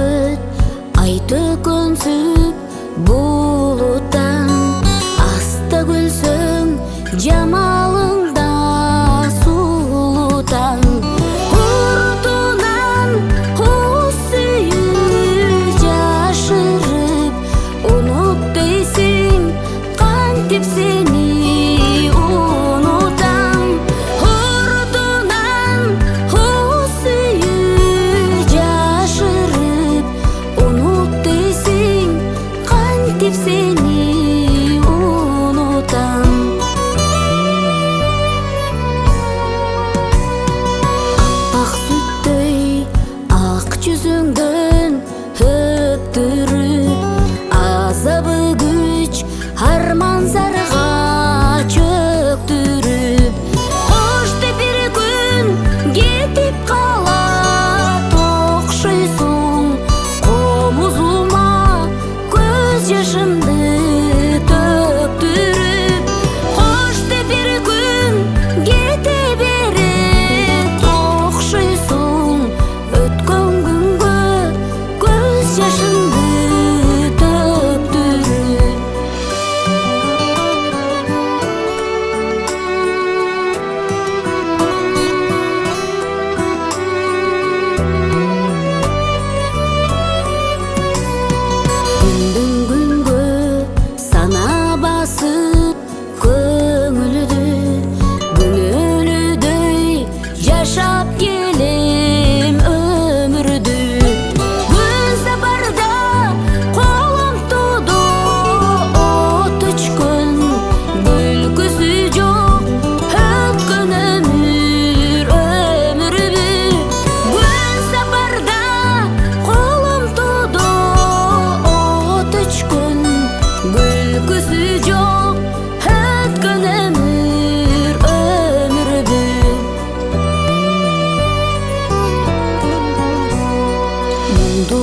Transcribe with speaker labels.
Speaker 1: бақыт айты көнсіп бұлыттан, аста күлсің жамалыңда сұлутан. Ұртынан осыйы жашырып, ұнып дейсің қантеп сені ұнытам. Ұртынан осыйы жашырып, ұнып дейсің қантеп сені ұнытам. Ақ сүттей ақ жүзіңден өптіріп, азабы күч арман зарға чөктіріп. Қош деп бір күн кетіп қала тоқшайсың, қомызыма көз жашымды төктіріп. Қош деп бір күн кете бере тоқшайсың, өткен күнге көз жашымды төктіріп. Күндің күнге сана басып көңілді, күнілідей жашап келем өмірді. Күн сапарда қолым туды от өчкөн, күлкісі жоқ өткен өмірді. Күн сапарда қолым туды от өчкөн, күлкісі жоқ өткен өмірді. Мұңды